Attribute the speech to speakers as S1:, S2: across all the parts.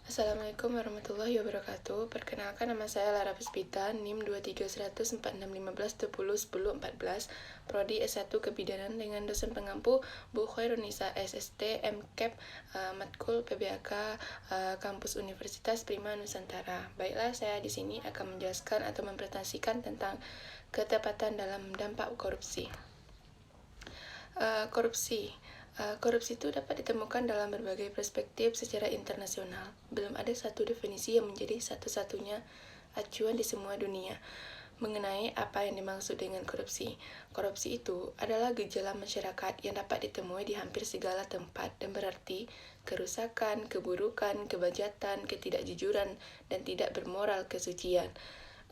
S1: Assalamualaikum warahmatullahi wabarakatuh. Perkenalkan, nama saya Lara Puspita, NIM 23.146.15.10.10.14, Prodi S1 Kebidanan dengan dosen pengampu Bu Khairunisa SST MKEP, Matkul PBAK, Kampus Universitas Prima Nusantara. Baiklah, saya di sini akan menjelaskan atau mempresentasikan tentang ketepatan dalam dampak korupsi. Korupsi itu dapat ditemukan dalam berbagai perspektif secara internasional. Belum ada satu definisi yang menjadi satu-satunya acuan di semua dunia mengenai apa yang dimaksud dengan korupsi. Korupsi itu adalah gejala masyarakat yang dapat ditemui di hampir segala tempat dan berarti kerusakan, keburukan, kebajatan, ketidakjujuran, dan tidak bermoral kesucian.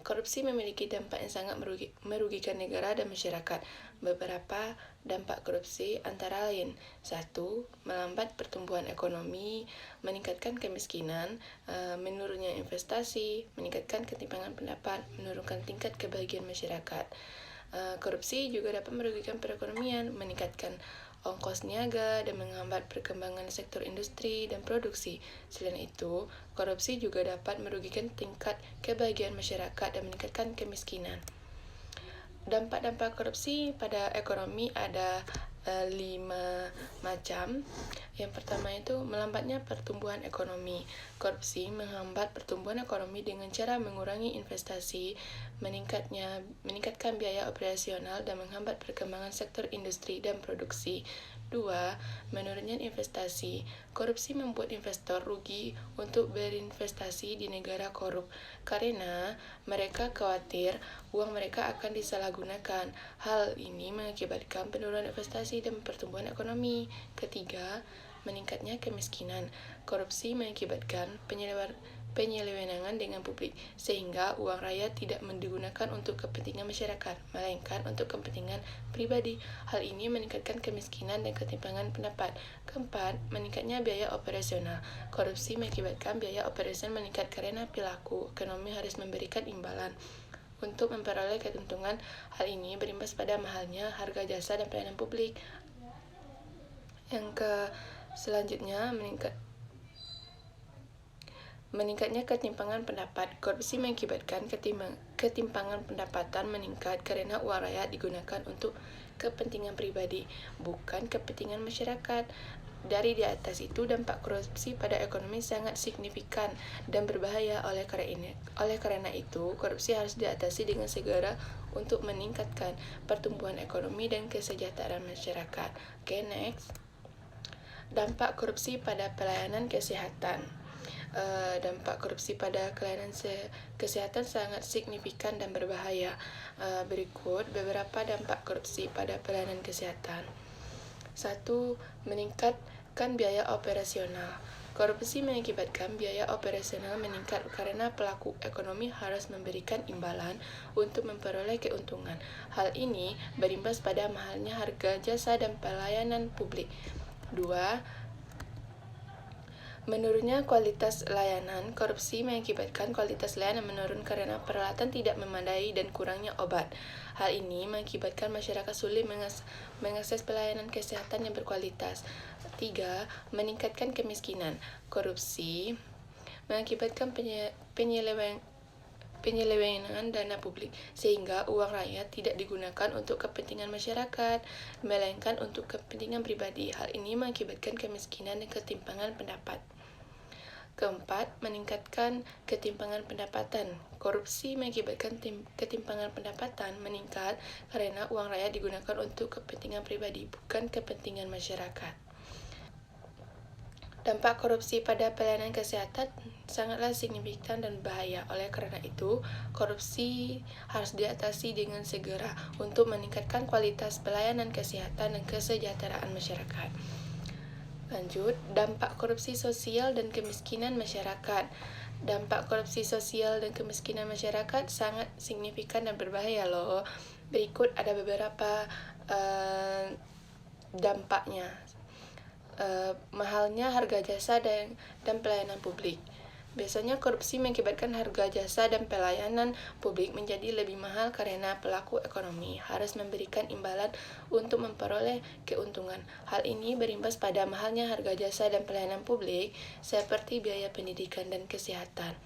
S1: Korupsi memiliki dampak yang sangat merugikan negara dan masyarakat. Beberapa dampak korupsi antara lain: 1. Melambat pertumbuhan ekonomi, meningkatkan kemiskinan, menurunnya investasi, meningkatkan ketimpangan pendapat, menurunkan tingkat kebahagiaan masyarakat. Korupsi juga dapat merugikan perekonomian, meningkatkan ongkos niaga, dan menghambat perkembangan sektor industri dan produksi. Selain itu, korupsi juga dapat merugikan tingkat kebahagiaan masyarakat dan meningkatkan kemiskinan. Dampak-dampak korupsi pada ekonomi ada 5 macam. Yang pertama itu melambatnya pertumbuhan ekonomi. Korupsi menghambat pertumbuhan ekonomi dengan cara mengurangi investasi, meningkatkan biaya operasional, dan menghambat perkembangan sektor industri dan produksi. 2. Menurunnya investasi. Korupsi membuat investor rugi untuk berinvestasi di negara korup karena mereka khawatir uang mereka akan disalahgunakan. Hal ini mengakibatkan penurunan investasi dan pertumbuhan ekonomi. Ketiga, meningkatnya kemiskinan. Korupsi mengakibatkan penyelewengan dengan publik, sehingga uang rakyat tidak digunakan untuk kepentingan masyarakat, melainkan untuk kepentingan pribadi. Hal ini meningkatkan kemiskinan dan ketimpangan pendapat. Keempat, meningkatnya biaya operasional. Korupsi mengakibatkan biaya operasional meningkat karena perilaku ekonomi harus memberikan imbalan untuk memperoleh keuntungan. Hal ini berimbas pada mahalnya harga jasa dan pelayanan publik. Selanjutnya, meningkatnya ketimpangan pendapat. Korupsi mengakibatkan ketimpangan pendapatan meningkat karena uang rakyat digunakan untuk kepentingan pribadi, bukan kepentingan masyarakat. Dari di atas itu, dampak korupsi pada ekonomi sangat signifikan dan berbahaya. Oleh karena itu, korupsi harus diatasi dengan segera untuk meningkatkan pertumbuhan ekonomi dan kesejahteraan masyarakat. Okay, next. Dampak korupsi pada pelayanan kesehatan. Dampak korupsi pada pelayanan kesehatan sangat signifikan dan berbahaya. Berikut beberapa dampak korupsi pada pelayanan kesehatan. 1. Meningkatkan biaya operasional. Korupsi mengakibatkan biaya operasional meningkat karena pelaku ekonomi harus memberikan imbalan untuk memperoleh keuntungan. Hal ini berimbas pada mahalnya harga jasa dan pelayanan publik. 2. Menurunnya kualitas layanan. Korupsi mengakibatkan kualitas layanan menurun karena peralatan tidak memadai dan kurangnya obat. Hal ini mengakibatkan masyarakat sulit mengakses pelayanan kesehatan yang berkualitas. 3. Meningkatkan kemiskinan. Korupsi mengakibatkan penyelewengan dana publik, sehingga uang rakyat tidak digunakan untuk kepentingan masyarakat, melainkan untuk kepentingan pribadi. Hal ini mengakibatkan kemiskinan dan ketimpangan pendapat. Keempat, meningkatkan ketimpangan pendapatan. Korupsi mengakibatkan ketimpangan pendapatan meningkat karena uang rakyat digunakan untuk kepentingan pribadi, bukan kepentingan masyarakat. Dampak korupsi pada pelayanan kesehatan sangatlah signifikan dan bahaya. Oleh karena itu, korupsi harus diatasi dengan segera untuk meningkatkan kualitas pelayanan kesehatan dan kesejahteraan masyarakat. Lanjut, dampak korupsi sosial dan kemiskinan masyarakat. Dampak korupsi sosial dan kemiskinan masyarakat sangat signifikan dan berbahaya loh. Berikut ada beberapa dampaknya. Mahalnya harga jasa dan pelayanan publik. Biasanya korupsi mengakibatkan harga jasa dan pelayanan publik menjadi lebih mahal karena pelaku ekonomi harus memberikan imbalan untuk memperoleh keuntungan. Hal ini berimbas pada mahalnya harga jasa dan pelayanan publik seperti biaya pendidikan dan kesehatan.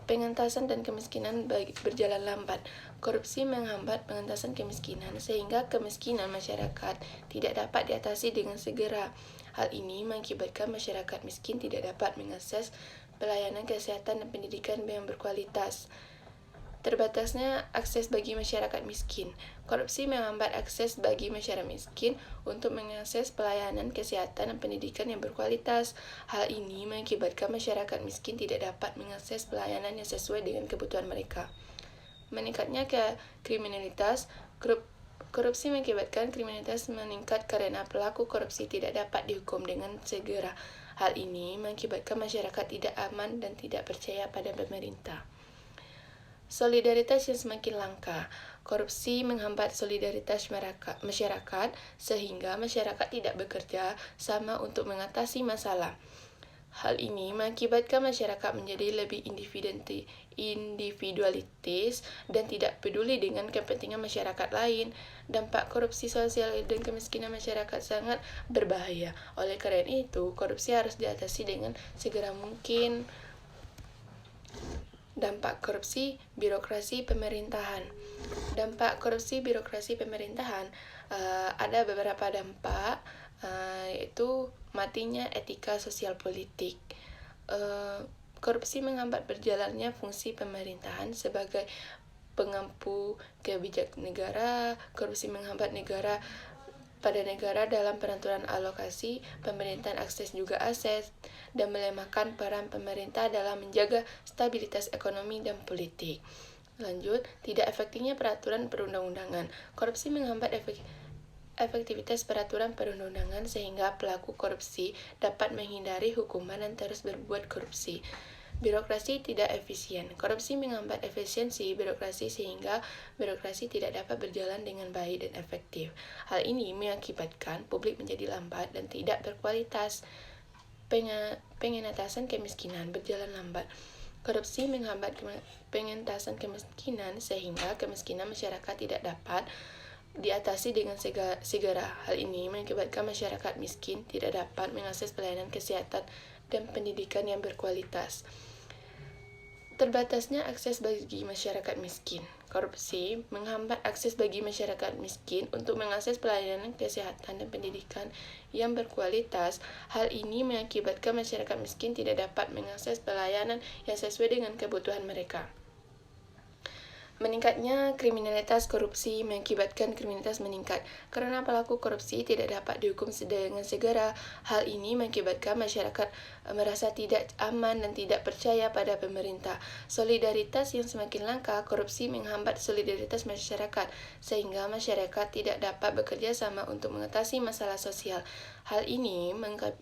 S1: Pengentasan dan kemiskinan berjalan lambat. Korupsi menghambat pengentasan kemiskinan sehingga kemiskinan masyarakat tidak dapat diatasi dengan segera. Hal ini mengakibatkan masyarakat miskin tidak dapat mengakses pelayanan kesehatan dan pendidikan yang berkualitas. Terbatasnya akses bagi masyarakat miskin. Korupsi menghambat akses bagi masyarakat miskin untuk mengakses pelayanan kesehatan dan pendidikan yang berkualitas. Hal ini mengakibatkan masyarakat miskin tidak dapat mengakses pelayanan yang sesuai dengan kebutuhan mereka. Meningkatnya kriminalitas. Korupsi mengakibatkan kriminalitas meningkat karena pelaku korupsi tidak dapat dihukum dengan segera. Hal ini mengakibatkan masyarakat tidak aman dan tidak percaya pada pemerintah. Solidaritas yang semakin langka. Korupsi menghambat solidaritas masyarakat sehingga masyarakat tidak bekerja sama untuk mengatasi masalah. Hal ini mengakibatkan masyarakat menjadi lebih individualitis dan tidak peduli dengan kepentingan masyarakat lain. Dampak korupsi sosial dan kemiskinan masyarakat sangat berbahaya. Oleh karena itu, korupsi harus diatasi dengan segera mungkin. Dampak korupsi birokrasi pemerintahan. Dampak korupsi birokrasi pemerintahan ada beberapa dampak, yaitu matinya etika sosial politik. Korupsi menghambat berjalannya fungsi pemerintahan sebagai pengampu kebijakan negara. Korupsi menghambat pada negara dalam penentuan alokasi pemerintahan, akses juga aset, dan melemahkan peran pemerintah dalam menjaga stabilitas ekonomi dan politik. Lanjut, tidak efektifnya peraturan perundang-undangan. Korupsi menghambat efektivitas peraturan perundang-undangan sehingga pelaku korupsi dapat menghindari hukuman dan terus berbuat korupsi. Birokrasi tidak efisien. Korupsi menghambat efisiensi birokrasi sehingga birokrasi tidak dapat berjalan dengan baik dan efektif. Hal ini mengakibatkan publik menjadi lambat dan tidak berkualitas. Pengentasan kemiskinan berjalan lambat. Korupsi menghambat pengentasan kemiskinan sehingga kemiskinan masyarakat tidak dapat diatasi dengan segera. Hal ini mengakibatkan masyarakat miskin tidak dapat mengakses pelayanan kesehatan dan pendidikan yang berkualitas. Terbatasnya akses bagi masyarakat miskin. Korupsi menghambat akses bagi masyarakat miskin untuk mengakses pelayanan kesehatan dan pendidikan yang berkualitas. Hal ini mengakibatkan masyarakat miskin tidak dapat mengakses pelayanan yang sesuai dengan kebutuhan mereka. Meningkatnya kriminalitas. Korupsi mengakibatkan kriminalitas meningkat karena pelaku korupsi tidak dapat dihukum dengan segera. Hal ini mengakibatkan masyarakat merasa tidak aman dan tidak percaya pada pemerintah. Solidaritas yang semakin langka. Korupsi menghambat solidaritas masyarakat sehingga masyarakat tidak dapat bekerja sama untuk mengatasi masalah sosial. Hal ini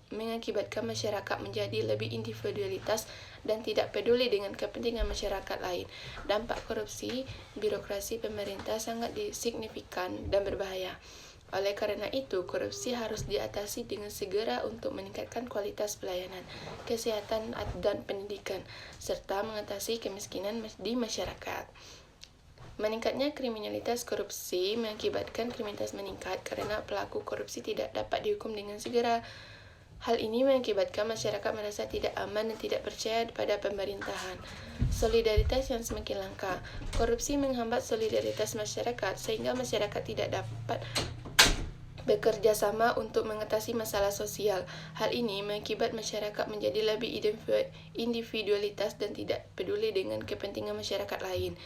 S1: mengakibatkan masyarakat menjadi lebih individualitas dan tidak peduli dengan kepentingan masyarakat lain. Dampak korupsi birokrasi pemerintah sangat signifikan dan berbahaya. Oleh karena itu, korupsi harus diatasi dengan segera untuk meningkatkan kualitas pelayanan, kesehatan dan pendidikan, serta mengatasi kemiskinan di masyarakat. Meningkatnya kriminalitas. Korupsi mengakibatkan kriminalitas meningkat karena pelaku korupsi tidak dapat dihukum dengan segera. Hal ini mengakibatkan masyarakat merasa tidak aman dan tidak percaya pada pemerintahan. Solidaritas yang semakin langka. Korupsi menghambat solidaritas masyarakat sehingga masyarakat tidak dapat bekerja sama untuk mengatasi masalah sosial. Hal ini mengakibatkan masyarakat menjadi lebih individualitas dan tidak peduli dengan kepentingan masyarakat lain.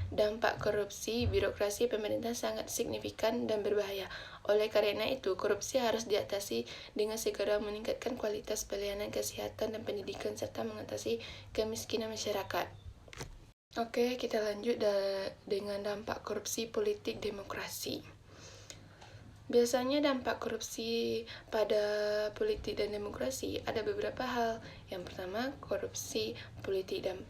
S1: Dampak korupsi birokrasi pemerintah sangat signifikan dan berbahaya. Oleh karena itu, korupsi harus diatasi dengan segera meningkatkan kualitas pelayanan kesehatan dan pendidikan serta mengatasi kemiskinan masyarakat. Oke, kita lanjut dengan dampak korupsi politik demokrasi. Biasanya dampak korupsi pada politik dan demokrasi ada beberapa hal. Yang pertama, korupsi politik dan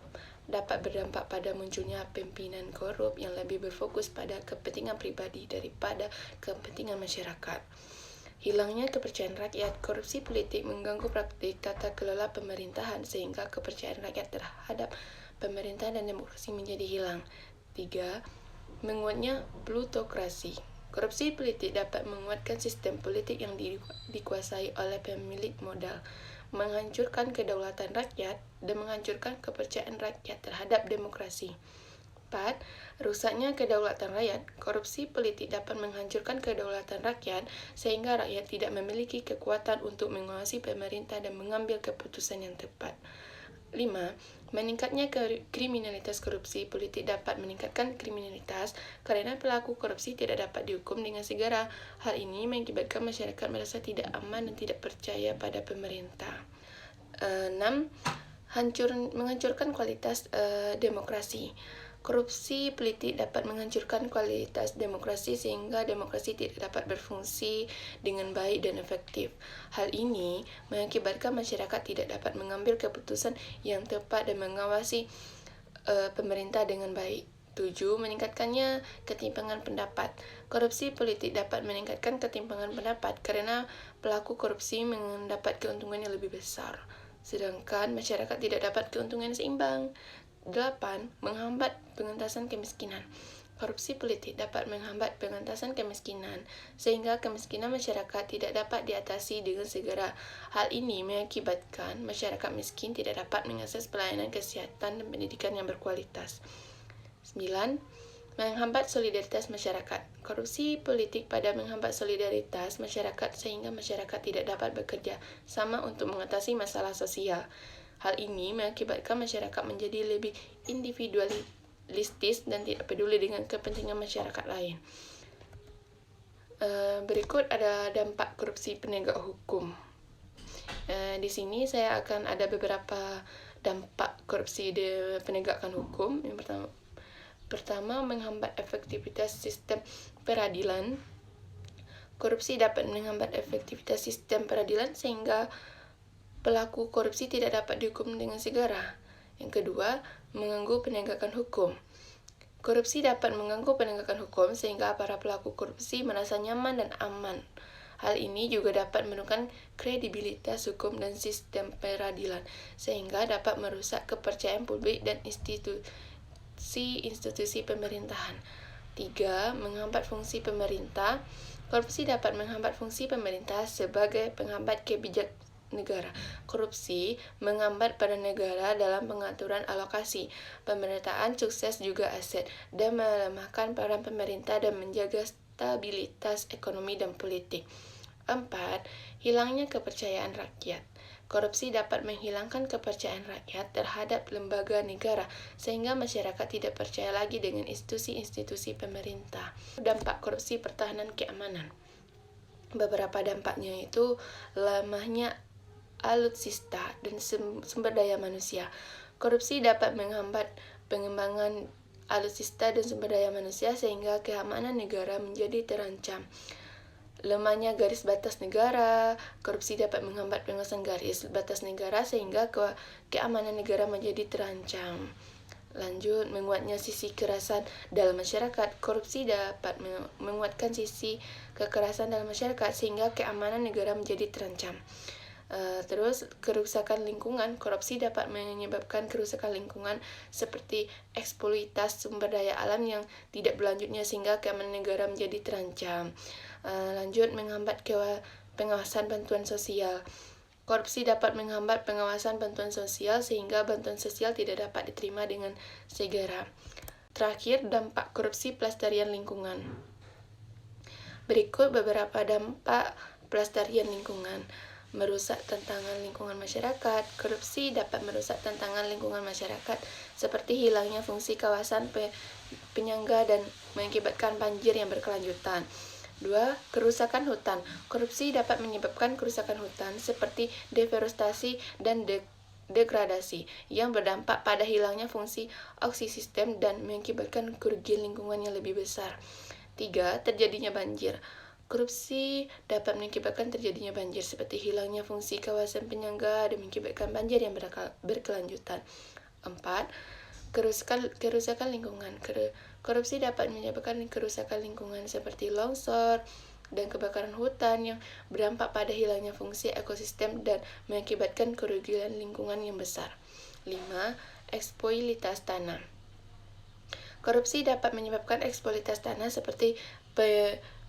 S1: dapat berdampak pada munculnya pimpinan korup yang lebih berfokus pada kepentingan pribadi daripada kepentingan masyarakat. Hilangnya kepercayaan rakyat. Korupsi politik mengganggu praktik tata kelola pemerintahan sehingga kepercayaan rakyat terhadap pemerintah dan demokrasi menjadi hilang. 3. Menguatnya plutokrasi. Korupsi politik dapat menguatkan sistem politik yang dikuasai oleh pemilik modal, menghancurkan kedaulatan rakyat, dan menghancurkan kepercayaan rakyat terhadap demokrasi. 4. Rusaknya kedaulatan rakyat. Korupsi politik dapat menghancurkan kedaulatan rakyat sehingga rakyat tidak memiliki kekuatan untuk menguasai pemerintah dan mengambil keputusan yang tepat. 5. Meningkatnya kriminalitas. Korupsi politik dapat meningkatkan kriminalitas karena pelaku korupsi tidak dapat dihukum dengan segera. Hal ini mengakibatkan masyarakat merasa tidak aman dan tidak percaya pada pemerintah. 6. Menghancurkan kualitas demokrasi. Korupsi politik dapat menghancurkan kualitas demokrasi sehingga demokrasi tidak dapat berfungsi dengan baik dan efektif. Hal ini mengakibatkan masyarakat tidak dapat mengambil keputusan yang tepat dan mengawasi pemerintah dengan baik. 7. Meningkatkannya ketimpangan pendapat. Korupsi politik dapat meningkatkan ketimpangan pendapat karena pelaku korupsi mendapat keuntungan yang lebih besar, sedangkan masyarakat tidak dapat keuntungan seimbang. 8. Menghambat pengentasan kemiskinan. Korupsi politik dapat menghambat pengentasan kemiskinan sehingga kemiskinan masyarakat tidak dapat diatasi dengan segera. Hal ini mengakibatkan masyarakat miskin tidak dapat mengakses pelayanan kesihatan dan pendidikan yang berkualitas. 9. Menghambat solidaritas masyarakat. Korupsi politik pada menghambat solidaritas masyarakat sehingga masyarakat tidak dapat bekerja sama untuk mengatasi masalah sosial. Hal ini mengakibatkan masyarakat menjadi lebih individualistis dan tidak peduli dengan kepentingan masyarakat lain. Berikut ada dampak korupsi penegak hukum. Di sini saya akan ada beberapa dampak korupsi di penegakan hukum. Yang pertama, menghambat efektivitas sistem peradilan. Korupsi dapat menghambat efektivitas sistem peradilan sehingga pelaku korupsi tidak dapat dihukum dengan segera. Yang kedua, mengganggu penegakan hukum. Korupsi dapat mengganggu penegakan hukum sehingga para pelaku korupsi merasa nyaman dan aman. Hal ini juga dapat menurunkan kredibilitas hukum dan sistem peradilan, sehingga dapat merusak kepercayaan publik dan institusi pemerintahan. 3. Menghambat fungsi pemerintah. Korupsi dapat menghambat fungsi pemerintah sebagai penghambat kebijakan negara. Korupsi menghambat pada negara dalam pengaturan alokasi, pemerataan sukses juga aset, dan melemahkan peran pemerintah dan menjaga stabilitas ekonomi dan politik. 4. Hilangnya kepercayaan rakyat. Korupsi dapat menghilangkan kepercayaan rakyat terhadap lembaga negara sehingga masyarakat tidak percaya lagi dengan institusi-institusi pemerintah. Dampak korupsi pertahanan keamanan. Beberapa dampaknya itu lemahnya alutsista dan sumber daya manusia. Korupsi dapat menghambat pengembangan alutsista dan sumber daya manusia sehingga keamanan negara menjadi terancam. Lemahnya garis batas negara. Korupsi dapat menghambat pengawasan garis batas negara sehingga keamanan negara menjadi terancam. Lanjut, menguatnya sisi kekerasan dalam masyarakat. Korupsi dapat menguatkan sisi kekerasan dalam masyarakat sehingga keamanan negara menjadi terancam. Terus, kerusakan lingkungan. Korupsi dapat menyebabkan kerusakan lingkungan seperti eksploitasi sumber daya alam yang tidak berlanjutnya sehingga keamanan negara menjadi terancam. Lanjut, menghambat pengawasan bantuan sosial. Korupsi dapat menghambat pengawasan bantuan sosial sehingga bantuan sosial tidak dapat diterima dengan segera. Terakhir, dampak korupsi pelestarian lingkungan. Berikut beberapa dampak pelestarian lingkungan. Merusak tantangan lingkungan masyarakat. Korupsi dapat merusak tantangan lingkungan masyarakat seperti hilangnya fungsi kawasan penyangga dan mengakibatkan banjir yang berkelanjutan. 2. Kerusakan hutan. Korupsi dapat menyebabkan kerusakan hutan seperti deforestasi dan degradasi yang berdampak pada hilangnya fungsi ekosistem dan mengakibatkan kerugian lingkungan yang lebih besar. 3. Terjadinya banjir. Korupsi dapat mengakibatkan terjadinya banjir seperti hilangnya fungsi kawasan penyangga dan mengakibatkan banjir yang berkelanjutan. 4. Kerusakan lingkungan. Korupsi dapat menyebabkan kerusakan lingkungan seperti longsor, dan kebakaran hutan yang berdampak pada hilangnya fungsi ekosistem dan mengakibatkan kerugian lingkungan yang besar. 5. Eksploitasi tanah. Korupsi dapat menyebabkan eksploitasi tanah seperti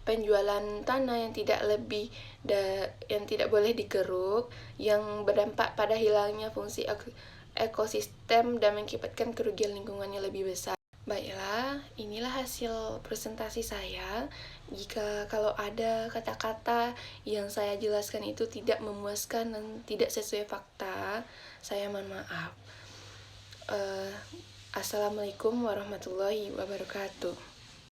S1: penjualan tanah yang tidak boleh digeruk, yang berdampak pada hilangnya fungsi ekosistem dan mengakibatkan kerugian lingkungan yang lebih besar. Baiklah, inilah hasil presentasi saya. Kalau ada kata-kata yang saya jelaskan itu tidak memuaskan dan tidak sesuai fakta, saya mohon maaf. Assalamualaikum warahmatullahi wabarakatuh.